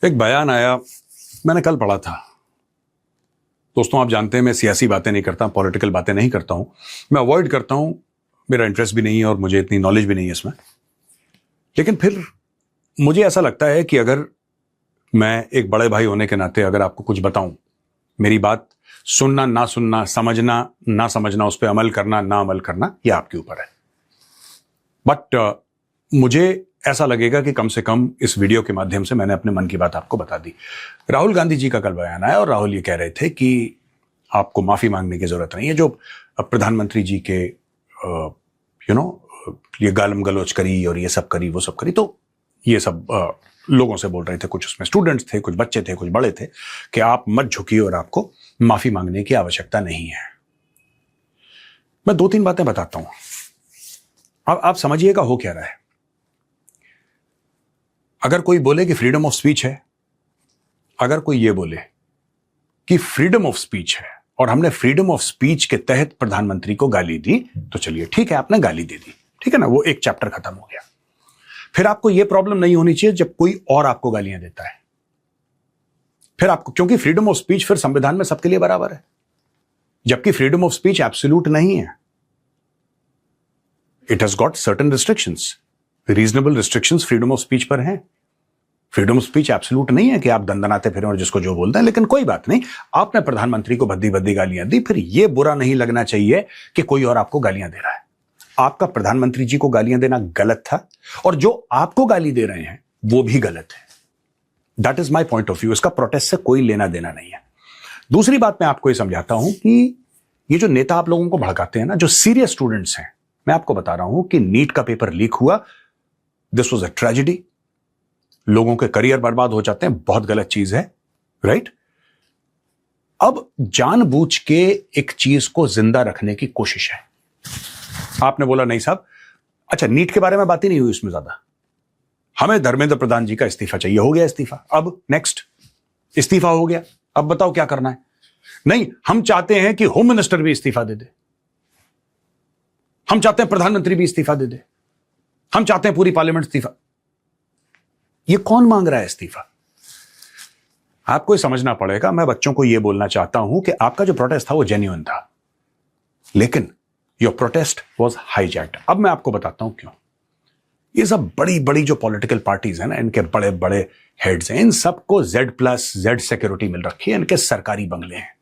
एक बयान आया, मैंने कल पढ़ा था। दोस्तों, आप जानते हैं मैं सियासी बातें नहीं करता, पॉलिटिकल बातें नहीं करता हूं, मैं अवॉइड करता हूं। मेरा इंटरेस्ट भी नहीं है और मुझे इतनी नॉलेज भी नहीं है इसमें। लेकिन फिर मुझे ऐसा लगता है कि अगर मैं एक बड़े भाई होने के नाते अगर आपको कुछ बताऊं, मेरी बात सुनना ना सुनना, समझना ना समझना, उस पर अमल करना ना अमल करना, यह आपके ऊपर है। बट मुझे ऐसा लगेगा कि कम से कम इस वीडियो के माध्यम से मैंने अपने मन की बात आपको बता दी। राहुल गांधी जी का कल बयान आया और राहुल ये कह रहे थे कि आपको माफी मांगने की जरूरत नहीं है। जो प्रधानमंत्री जी के ये गालम गलोच करी और ये सब करी वो सब करी, तो ये सब लोगों से बोल रहे थे, कुछ उसमें स्टूडेंट्स थे, कुछ बच्चे थे, कुछ बड़े थे, कि आप मत झुकिए और आपको माफी मांगने की आवश्यकता नहीं है। मैं दो तीन बातें बताता हूं, अब आप समझिएगा हो क्या रहा है। अगर कोई बोले कि फ्रीडम ऑफ स्पीच है, अगर कोई ये बोले कि फ्रीडम ऑफ स्पीच है और हमने फ्रीडम ऑफ स्पीच के तहत प्रधानमंत्री को गाली दी, तो चलिए ठीक है, आपने गाली दे दी, ठीक है ना, वो एक चैप्टर खत्म हो गया। फिर आपको यह प्रॉब्लम नहीं होनी चाहिए जब कोई और आपको गालियां देता है। फिर आपको, क्योंकि फ्रीडम ऑफ स्पीच फिर संविधान में सबके लिए बराबर है, जबकि फ्रीडम ऑफ स्पीच एब्सोल्यूट नहीं है। It has got certain restrictions, reasonable restrictions freedom of speech पर हैं। फ्रीडम ऑफ स्पीच एब्सोल्यूट नहीं है कि आप दंदनाते फिरें और जिसको जो बोलते हैं। लेकिन कोई बात नहीं, आपने प्रधानमंत्री को भद्दी भद्दी गालियां दी, फिर यह बुरा नहीं लगना चाहिए कि कोई और आपको गालियां दे रहा है। आपका प्रधानमंत्री जी को गालियां देना गलत था और जो आपको गाली दे रहे हैं वो भी गलत है। That is my point of view. इसका प्रोटेस्ट से कोई लेना देना नहीं है। दूसरी बात मैं आपको यह समझाता हूं कि ये जो नेता आप लोगों को भड़काते हैं ना, जो सीरियस स्टूडेंट्स हैं, मैं आपको बता रहा हूं कि नीट का पेपर लीक हुआ, दिस वॉज अ ट्रेजेडी। लोगों के करियर बर्बाद हो जाते हैं, बहुत गलत चीज है, राइट? अब जानबूझ के एक चीज को जिंदा रखने की कोशिश है। आपने बोला नहीं साहब, अच्छा नीट के बारे में बात ही नहीं हुई उसमें ज्यादा, हमें धर्मेंद्र प्रधान जी का इस्तीफा चाहिए, हो गया इस्तीफा। अब नेक्स्ट, इस्तीफा हो गया, अब बताओ क्या करना है? नहीं, हम चाहते हैं कि होम मिनिस्टर भी इस्तीफा दे दे, हम चाहते हैं प्रधानमंत्री भी इस्तीफा दे दे, हम चाहते हैं पूरी पार्लियामेंट इस्तीफा। ये कौन मांग रहा है इस्तीफा? आपको ये समझना पड़ेगा। मैं बच्चों को यह बोलना चाहता हूं कि आपका जो प्रोटेस्ट था वो जेन्युइन था, लेकिन योर प्रोटेस्ट वाज हाईजैक्ड। अब मैं आपको बताता हूं क्यों। ये सब बड़ी बड़ी जो पॉलिटिकल पार्टीज हैं ना, इनके बड़े बड़े हेड्स हैं, इन सबको Z+Z सिक्योरिटी मिल रखी है, इनके सरकारी बंगले हैं,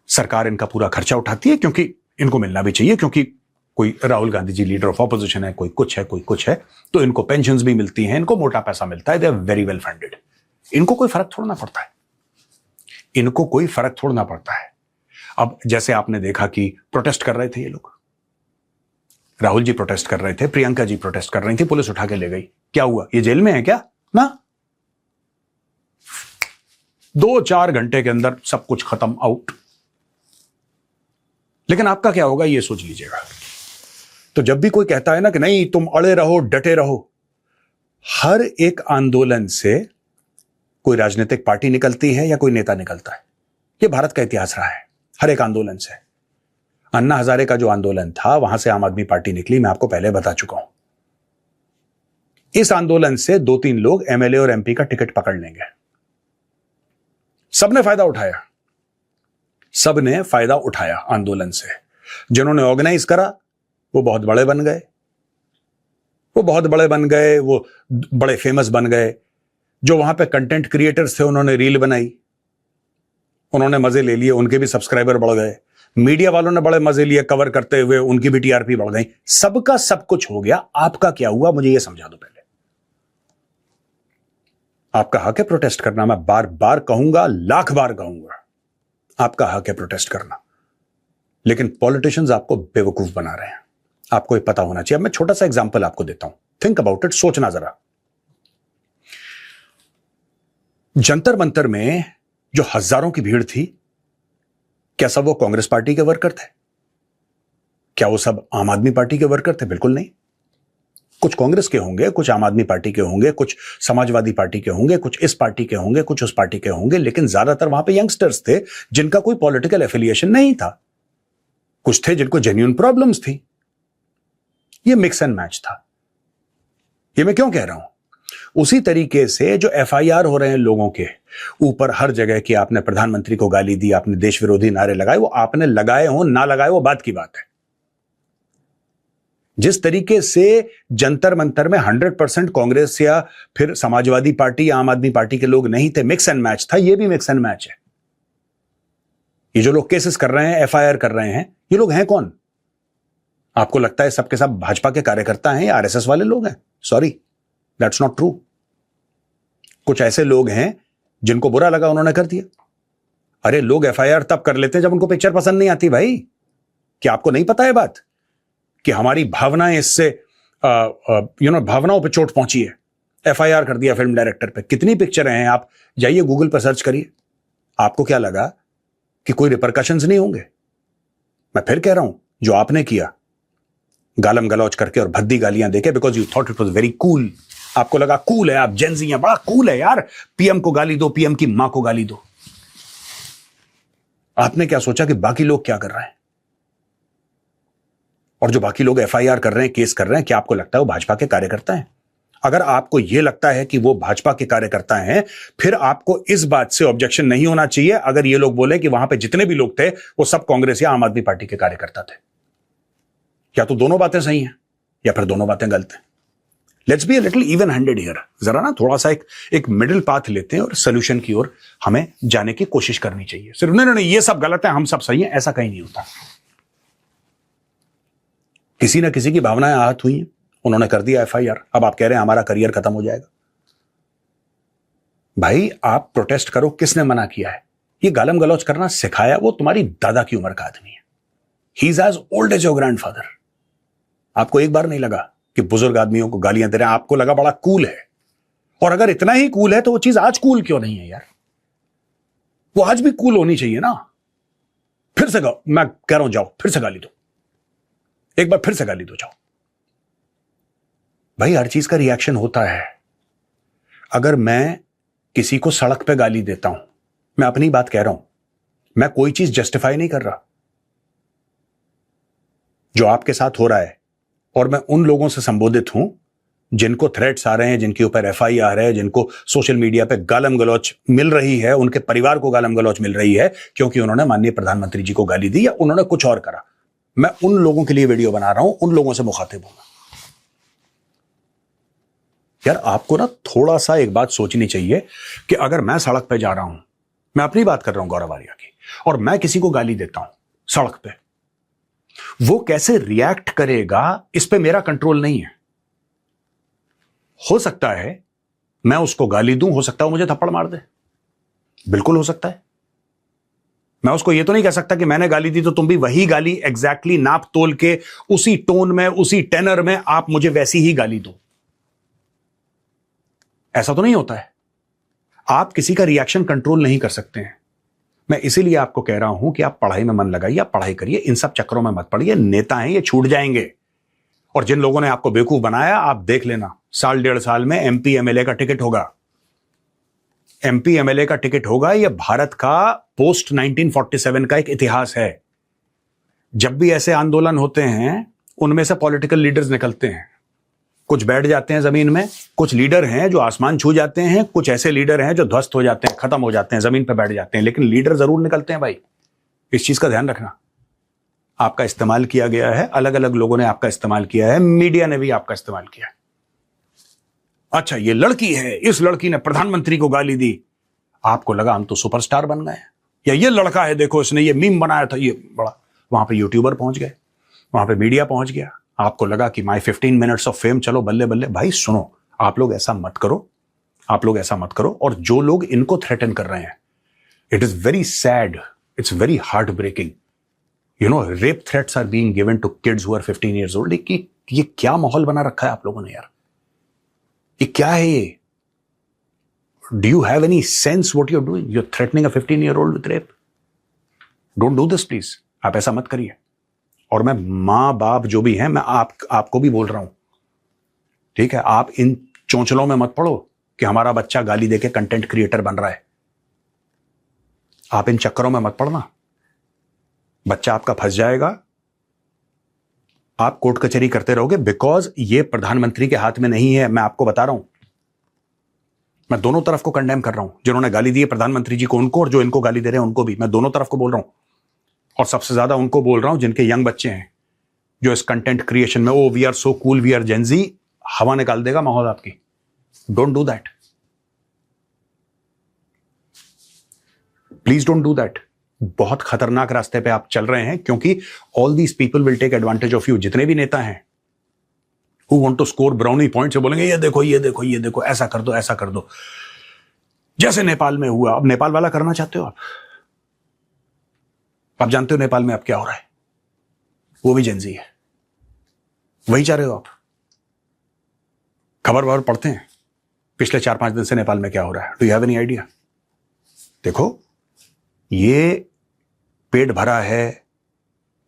सरकार इनका पूरा खर्चा उठाती है, क्योंकि इनको मिलना भी चाहिए, क्योंकि कोई Rahul Gandhi ji leader of opposition है, कोई कुछ है, कोई कुछ है, तो इनको पेंशन्स भी मिलती हैं, इनको मोटा पैसा मिलता है, they are very well funded. इनको कोई फर्क थोड़ना पड़ता है, इनको कोई फर्क थोड़ना पड़ता है। अब जैसे आपने देखा कि प्रोटेस्ट कर रहे थे ये लोग, राहुल जी प्रोटेस्ट कर रहे थे, प्रियंका जी प्रोटेस्ट कर रही थी, पुलिस उठा के ले गई। क्या हुआ? ये जेल में है क्या? ना, 2-4 घंटे के अंदर सब कुछ खत्म, आउट। लेकिन आपका क्या होगा ये सोच लीजिएगा। तो जब भी कोई कहता है ना कि नहीं तुम अड़े रहो, डटे रहो, हर एक आंदोलन से कोई राजनीतिक पार्टी निकलती है या कोई नेता निकलता है। यह भारत का इतिहास रहा है, हर एक आंदोलन से। अन्ना हजारे का जो आंदोलन था, वहां से आम आदमी पार्टी निकली, मैं आपको पहले बता चुका हूं। इस आंदोलन से 2-3 लोग MLA और MP का टिकट पकड़ लेंगे। सबने फायदा उठाया, सबने फायदा उठाया आंदोलन से। जिन्होंने ऑर्गेनाइज करा वो बहुत बड़े बन गए, वो बहुत बड़े बन गए, वो बड़े फेमस बन गए। जो वहां पे कंटेंट क्रिएटर्स थे, उन्होंने रील बनाई, उन्होंने मजे ले लिए, उनके भी सब्सक्राइबर बढ़ गए। मीडिया वालों ने बड़े मजे लिए कवर करते हुए, उनकी भी TRP बढ़ गई। सबका सब कुछ हो गया, आपका क्या हुआ मुझे यह समझा दो पहले। आपका हक है प्रोटेस्ट करना, मैं बार बार कहूंगा, लाख बार कहूंगा, आपका हक है प्रोटेस्ट करना। लेकिन पॉलिटिशियंस आपको बेवकूफ बना रहे हैं, आपको ये पता होना चाहिए। अब मैं छोटा सा एग्जांपल आपको देता हूं, थिंक अबाउट इट, सोचना जरा। जंतर मंतर में जो हजारों की भीड़ थी, क्या सब वो कांग्रेस पार्टी के वर्कर थे? क्या वो सब आम आदमी पार्टी के वर्कर थे? बिल्कुल नहीं। कुछ कांग्रेस के होंगे, कुछ आम आदमी पार्टी के होंगे, कुछ समाजवादी पार्टी के होंगे, कुछ इस पार्टी के होंगे, कुछ उस पार्टी के होंगे, लेकिन ज्यादातर वहां पे यंगस्टर्स थे जिनका कोई पॉलिटिकल एफिलिएशन नहीं था। कुछ थे जिनको जेन्युइन प्रॉब्लम्स थी। ये मिक्स एंड मैच था। ये मैं क्यों कह रहा हूं? उसी तरीके से जो एफआईआर हो रहे हैं लोगों के ऊपर हर जगह की, आपने प्रधानमंत्री को गाली दी, आपने देश विरोधी नारे लगाए, वो आपने लगाए हो ना लगाए वो बात की बात है। जिस तरीके से जंतर मंतर में 100% कांग्रेस या फिर समाजवादी पार्टी या आम आदमी पार्टी के लोग नहीं थे, मिक्स एंड मैच था, ये भी मिक्स एंड मैच है। ये जो लोग केसेस कर रहे हैं, एफआईआर कर रहे हैं, ये लोग हैं कौन? आपको लगता है सबके सब भाजपा के कार्यकर्ता हैं या आरएसएस वाले लोग हैं? Sorry, that's not true. कुछ ऐसे लोग हैं जिनको बुरा लगा, उन्होंने कर दिया। अरे लोग एफआईआर तब कर लेते हैं जब उनको पिक्चर पसंद नहीं आती भाई। क्या आपको नहीं पता है बात कि हमारी भावनाएं इससे भावनाओं पे चोट पहुंची है? एफआईआर कर दिया फिल्म डायरेक्टर पे। कितनी पिक्चरें हैं, आप जाइए गूगल पर सर्च करिए। आपको क्या लगा कि कोई रिपरकशंस नहीं होंगे? मैं फिर कह रहा हूं, जो आपने किया गालम गलौज करके और भद्दी गालियां देके, because you thought it was very cool, आपको लगा कूल है, आप जेनजी हैं, बड़ा कूल है यार, पीएम को गाली दो, पीएम की मां को गाली दो। आपने क्या सोचा कि बाकी लोग क्या कर रहे हैं? और जो बाकी लोग एफआईआर कर रहे हैं, केस कर रहे हैं, क्या आपको लगता है वो भाजपा के कार्यकर्ता हैं? अगर आपको यह लगता है कि वो भाजपा के कार्यकर्ता हैं, फिर आपको इस बात से ऑब्जेक्शन नहीं होना चाहिए अगर ये लोग बोले कि वहां पे जितने भी लोग थे वो सब कांग्रेस या आम आदमी पार्टी के कार्यकर्ता थे। या तो दोनों बातें सही हैं या फिर दोनों बातें गलत हैं। Let's be a little even handed here. जरा ना थोड़ा सा एक मिडिल पाथ लेते हैं और सोल्यूशन की ओर हमें जाने की कोशिश करनी चाहिए। सिर्फ नहीं ये सब गलत है, हम सब सही हैं, ऐसा कहीं नहीं होता। किसी ना किसी की भावनाएं आहत हुई हैं, उन्होंने कर दिया एफआईआर, अब आप कह रहे हैं हमारा करियर खत्म हो जाएगा। भाई आप प्रोटेस्ट करो, किसने मना किया है? ये गालम गलौज करना सिखाया वो तुम्हारी दादा की उम्र का आदमी है। He is as old as your grandfather. आपको एक बार नहीं लगा कि बुजुर्ग आदमियों को गालियां दे रहे हैं? आपको लगा बड़ा कूल है। और अगर इतना ही कूल है तो वो चीज आज कूल क्यों नहीं है यार? वो आज भी कूल होनी चाहिए ना। फिर से मैं कह रहा हूं, जाओ फिर से गाली दो, एक बार फिर से गाली दो, जाओ। भाई हर चीज का रिएक्शन होता है। अगर मैं किसी को सड़क पे गाली देता हूं, मैं अपनी बात कह रहा हूं, मैं कोई चीज जस्टिफाई नहीं कर रहा। जो आपके साथ हो रहा है, और मैं उन लोगों से संबोधित हूं जिनको थ्रेट्स आ रहे हैं, जिनके ऊपर एफआईआर है, जिनको सोशल मीडिया पे गालम गलौच मिल रही है, उनके परिवार को गालम गलौच मिल रही है क्योंकि उन्होंने माननीय प्रधानमंत्री जी को गाली दी या उन्होंने कुछ और करा। मैं उन लोगों के लिए वीडियो बना रहा हूं, उन लोगों से मुखातिब हूं। यार आपको ना थोड़ा सा एक बात सोचनी चाहिए कि अगर मैं सड़क पे जा रहा हूं, मैं अपनी बात कर रहा हूं गौरव आर्या की, और मैं किसी को गाली देता हूं सड़क पे, वो कैसे रिएक्ट करेगा इस पे मेरा कंट्रोल नहीं है। हो सकता है मैं उसको गाली दूं, हो सकता है वो मुझे थप्पड़ मार दे, बिल्कुल हो सकता है। मैं उसको ये तो नहीं कह सकता कि मैंने गाली दी तो तुम भी वही गाली एग्जैक्टली नाप तोल के उसी टोन में, उसी टेनर में आप मुझे वैसी ही गाली दो। ऐसा तो नहीं होता है। आप किसी का रिएक्शन कंट्रोल नहीं कर सकते हैं। मैं इसीलिए आपको कह रहा हूं कि आप पढ़ाई में मन लगाइए, आप पढ़ाई करिए, इन सब चक्करों में मत पड़िए। नेता हैं, ये छूट जाएंगे। और जिन लोगों ने आपको बेवकूफ बनाया, आप देख लेना, साल डेढ़ साल में एमपी एमएलए का टिकट होगा। एमपी एमएलए का टिकट होगा। यह भारत का पोस्ट 1947 का एक इतिहास है। जब भी ऐसे आंदोलन होते हैं, उनमें से पॉलिटिकल लीडर्स निकलते हैं। कुछ बैठ जाते हैं जमीन में, कुछ लीडर हैं जो आसमान छू जाते हैं, कुछ ऐसे लीडर हैं जो ध्वस्त हो जाते हैं, खत्म हो जाते हैं, जमीन पर बैठ जाते हैं, लेकिन लीडर जरूर निकलते हैं भाई। इस चीज का ध्यान रखना। आपका इस्तेमाल किया गया है, अलग अलग लोगों ने आपका इस्तेमाल किया है, मीडिया ने भी आपका इस्तेमाल किया है। अच्छा ये लड़की है, इस लड़की ने प्रधानमंत्री को गाली दी, आपको लगा हम तो सुपरस्टार बन गए। या ये लड़का है, देखो इसने ये मीम बनाया था, ये बड़ा, वहां पे यूट्यूबर पहुंच गए, वहां पे मीडिया पहुंच गया, आपको लगा कि माय 15 मिनट्स ऑफ फेम, चलो बल्ले बल्ले। भाई सुनो, आप लोग ऐसा मत करो, आप लोग ऐसा मत करो। और जो लोग इनको थ्रेटन कर रहे हैं, it is very sad, it's very heartbreaking. You know, rape threats are being given to kids who are 15 years old। ये क्या माहौल बना रखा है आप लोगों ने यार? ये क्या है ये? Do you have any sense what you are doing? You are threatening a 15-year-old with rape. Don't do this please, आप ऐसा मत करिए। और मैं मां बाप जो भी हैं, मैं आपको भी बोल रहा हूं, ठीक है? आप इन चोंचलों में मत पड़ो कि हमारा बच्चा गाली देके कंटेंट क्रिएटर बन रहा है। आप इन चक्करों में मत पड़ना, बच्चा आपका फंस जाएगा, आप कोर्ट कचहरी करते रहोगे। बिकॉज ये प्रधानमंत्री के हाथ में नहीं है, मैं आपको बता रहा हूं। मैं दोनों तरफ को कंडेम कर रहा हूं, जिन्होंने गाली दी है प्रधानमंत्री जी को उनको, और जो इनको गाली दे रहे हैं उनको भी। मैं दोनों तरफ को बोल रहा हूं, और सबसे ज्यादा उनको बोल रहा हूं जिनके यंग बच्चे हैं, जो इस कंटेंट क्रिएशन में oh we are so cool, we are Gen Z, हवा निकाल देगा माहौल आपकी। Don't do that, please don't do that. बहुत खतरनाक रास्ते पे आप चल रहे हैं, क्योंकि all these people will take advantage of you. जितने भी नेता हैं who want to score brownie points, बोलेंगे ये देखो ये देखो ये देखो, ऐसा कर दो ऐसा कर दो, जैसे नेपाल में हुआ। अब नेपाल वाला करना चाहते हो आप जानते हो नेपाल में अब क्या हो रहा है, वो भी जेंजी है, वही चाह रहे हो आप। खबर पढ़ते हैं पिछले 4-5 दिन से नेपाल में क्या हो रहा है, do you have any idea? देखो, ये पेट भरा है,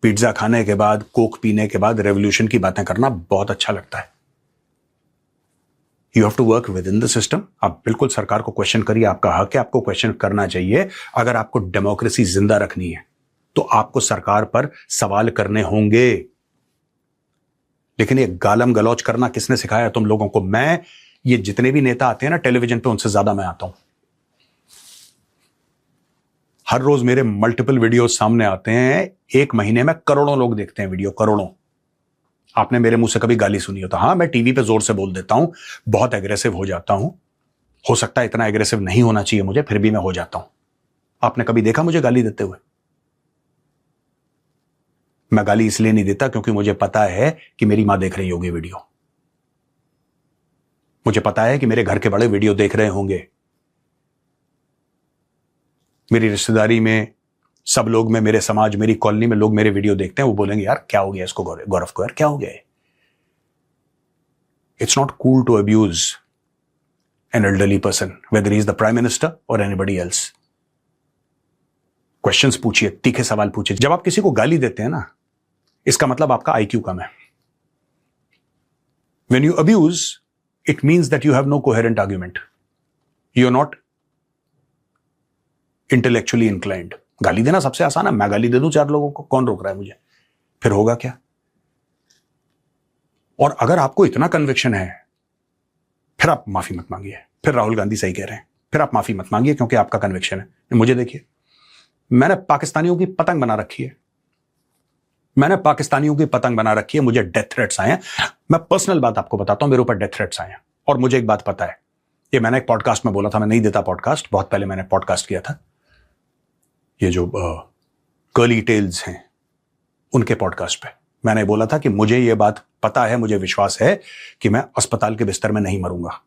पिज्जा खाने के बाद, कोक पीने के बाद रेवोल्यूशन की बातें करना बहुत अच्छा लगता है। You have to work within the system. आप बिल्कुल सरकार को क्वेश्चन करिए, आपका हक है, आपको क्वेश्चन करना चाहिए। अगर आपको डेमोक्रेसी जिंदा रखनी है तो आपको सरकार पर सवाल करने होंगे। लेकिन ये गालम गलौज करना किसने सिखाया तुम लोगों को? ये जितने भी नेता आते हैं ना टेलीविजन पे, उनसे ज्यादा मैं आता हूं। हर रोज मेरे मल्टीपल वीडियोस सामने आते हैं, एक महीने में करोड़ों लोग देखते हैं वीडियो, करोड़ों। आपने मेरे मुंह से कभी गाली सुनी हो तो? हाँ, मैं टीवी पे जोर से बोल देता हूं, बहुत एग्रेसिव हो जाता हूं। हो सकता है इतना एग्रेसिव नहीं होना चाहिए मुझे, फिर भी मैं हो जाता हूं। आपने कभी देखा मुझे गाली देते हुए? मैं गाली इसलिए नहीं देता क्योंकि मुझे पता है कि मेरी मां देख रही होगी वीडियो, मुझे पता है कि मेरे घर के बड़े वीडियो देख रहे होंगे, मेरी रिश्तेदारी में सब लोग में, मेरे समाज, मेरी कॉलोनी में लोग मेरे वीडियो देखते हैं। वो बोलेंगे यार क्या हो गया इसको, गौरव को यार क्या हो गया है? It's not cool to abuse an elderly person, whether he is the prime minister और एनीबडी एल्स। क्वेश्चंस पूछिए, तीखे सवाल पूछिए। जब आप किसी को गाली देते हैं ना, इसका मतलब आपका आईक्यू कम है। When you abuse, it means that you have no coherent argument, you are not intellectually inclined. गाली देना सबसे आसान है, मैं गाली दे दूं 4 लोगों को, कौन रोक रहा है मुझे? फिर होगा क्या? और अगर आपको इतना कन्विक्शन है, फिर आप माफी मत मांगिए। फिर राहुल गांधी सही कह रहे हैं, फिर आप माफी मत मांगिए क्योंकि आपका कन्विक्शन है। मुझे देखिए, मैंने पाकिस्तानियों की पतंग बना रखी है, मैंने पाकिस्तानियों की पतंग बना रखी है। मुझे डेथ थ्रेट्स आए हैं। मैं पर्सनल बात आपको बताता हूं, मेरे ऊपर डेथ थ्रेट्स आए हैं। और मुझे एक बात पता है, ये मैंने एक पॉडकास्ट में बोला था, मैं नहीं देता पॉडकास्ट, बहुत पहले मैंने पॉडकास्ट किया था, ये जो कर्ली टेल्स हैं उनके पॉडकास्ट पे मैंने बोला था कि मुझे ये बात पता है, मुझे विश्वास है कि मैं अस्पताल के बिस्तर में नहीं मरूंगा,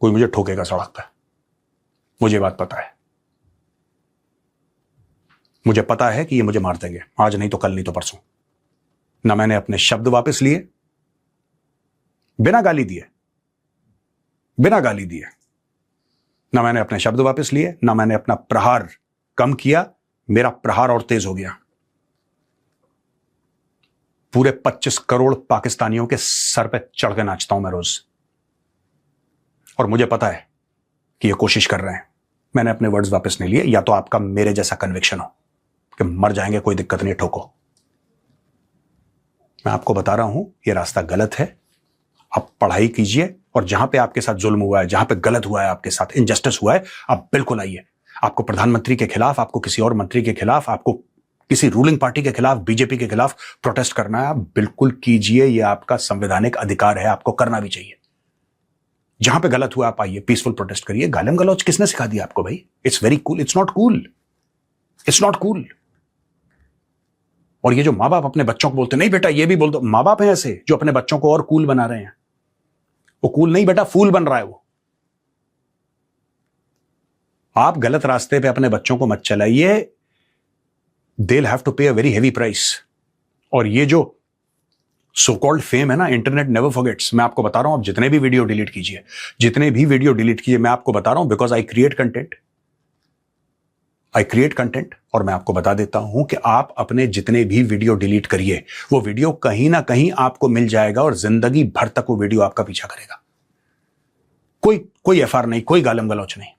कोई मुझे ठोकेगा सड़क पे। मुझे बात पता है, मुझे पता है कि ये मुझे मार देंगे, आज नहीं तो कल, नहीं तो परसों। ना मैंने अपने शब्द वापस लिए बिना गाली दिए, बिना गाली दिए, ना मैंने अपने शब्द वापस लिए, ना मैंने अपना प्रहार कम किया, मेरा प्रहार और तेज हो गया। पूरे 25 करोड़ पाकिस्तानियों के सर पे चढ़ के नाचता हूं मैं रोज, और मुझे पता है कि ये कोशिश कर रहे हैं। मैंने अपने वर्ड्स वापस नहीं लिए। या तो आपका मेरे जैसा कन्विक्शन हो कि मर जाएंगे, कोई दिक्कत नहीं, ठोको। मैं आपको बता रहा हूं ये रास्ता गलत है। आप पढ़ाई कीजिए, और जहां पे आपके साथ जुल्म हुआ है, जहां पे गलत हुआ है, आपके साथ इनजस्टिस हुआ है, आप बिल्कुल आइए। आपको प्रधानमंत्री के खिलाफ, आपको किसी और मंत्री के खिलाफ, आपको किसी रूलिंग पार्टी के खिलाफ, बीजेपी के खिलाफ प्रोटेस्ट करना है, आप बिल्कुल कीजिए। यह आपका संवैधानिक अधिकार है, आपको करना भी चाहिए। जहां पे गलत हुआ आप आइए, पीसफुल प्रोटेस्ट करिए। गालिम गलौज किसने सिखा दिया आपको भाई? It's very cool, it's not cool, it's not cool. और ये जो माँ बाप अपने बच्चों को बोलते नहीं बेटा ये भी बोल दो, माँ बाप हैं ऐसे जो अपने बच्चों को और कूल बना रहे हैं। वो कूल नहीं बेटा, फूल बन रहा है वो। आप गलत रास्ते पे अपने बच्चों को मत चलाइए, दे विल हैव टू पे अ वेरी हेवी प्राइस। और ये जो सो कॉल्ड फेम है ना, इंटरनेट नेवर फॉरगेट्स। मैं आपको बता रहा हूं, आप जितने भी वीडियो डिलीट कीजिए, जितने भी वीडियो डिलीट कीजिए, मैं आपको बता रहा हूं, बिकॉज आई क्रिएट कंटेंट, और मैं आपको बता देता हूं कि आप अपने जितने भी वीडियो डिलीट करिए, वो वीडियो कहीं ना कहीं आपको मिल जाएगा और जिंदगी भर तक वो वीडियो आपका पीछा करेगा। कोई एफआर नहीं, कोई गालम गलौच नहीं,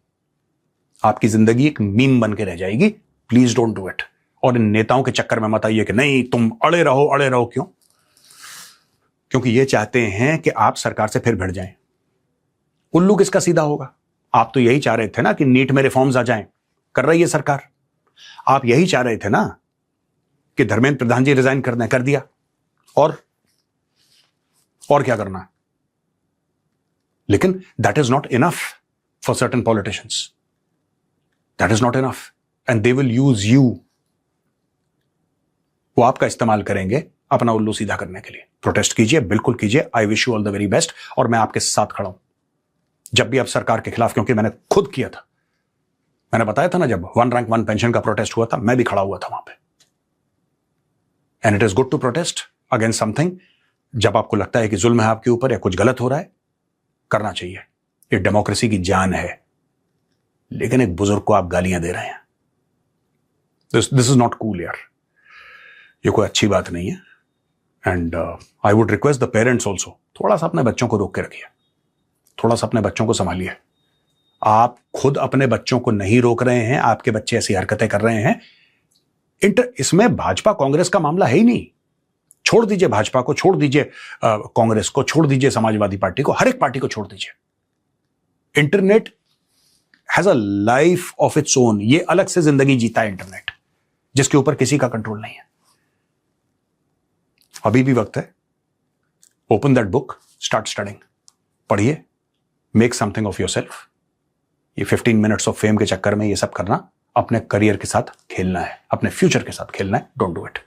आपकी जिंदगी एक मीम बन के रह जाएगी। Please don't do it. और इन नेताओं के चक्कर में मत आइए कि नहीं तुम अड़े रहो। क्यों? क्योंकि ये चाहते हैं कि आप सरकार से फिर भिड़ जाएं। उल्लू किसका सीधा होगा? आप तो यही चाह रहे थे ना कि नीट में रिफॉर्म्स आ जाएं, कर रही है सरकार। आप यही चाह रहे थे ना कि धर्मेंद्र प्रधान जी रिजाइन करना, कर दिया। और क्या करना है? लेकिन that is not enough for certain politicians, that is not enough and they will use you. वो आपका इस्तेमाल करेंगे अपना उल्लू सीधा करने के लिए। प्रोटेस्ट कीजिए, बिल्कुल कीजिए, I wish you all the very best, और मैं आपके साथ खड़ा हूं जब भी आप सरकार के खिलाफ, क्योंकि मैंने खुद किया था। मैंने बताया था ना, जब 1 रैंक 1 पेंशन का प्रोटेस्ट हुआ था, मैं भी खड़ा हुआ था वहां पे। And it is good to protest against something. जब आपको लगता है कि जुल्म है आपके ऊपर या कुछ गलत हो रहा है, करना चाहिए, ये डेमोक्रेसी की जान है। लेकिन एक बुजुर्ग को आप गालियां दे रहे हैं, दिस इज नॉट कूल यार, ये कोई अच्छी बात नहीं है। And I would request the parents also, थोड़ा सा अपने बच्चों को रोक के रखिए, थोड़ा सा अपने बच्चों को संभालिए। आप खुद अपने बच्चों को नहीं रोक रहे हैं, आपके बच्चे ऐसी हरकतें कर रहे हैं। इसमें भाजपा कांग्रेस का मामला है ही नहीं। छोड़ दीजिए भाजपा को, छोड़ दीजिए कांग्रेस को, छोड़ दीजिए समाजवादी पार्टी को, हर एक पार्टी को छोड़ दीजिए। Internet has a life of its own, ये अलग से जिंदगी जीता है इंटरनेट, जिसके ऊपर किसी का कंट्रोल नहीं है। अभी भी वक्त है, open that book, start studying, पढ़िए, मेक समथिंग ऑफ योरसेल्फ। ये 15 मिनट्स ऑफ फेम के चक्कर में ये सब करना, अपने करियर के साथ खेलना है, अपने फ्यूचर के साथ खेलना है, डोंट डू इट।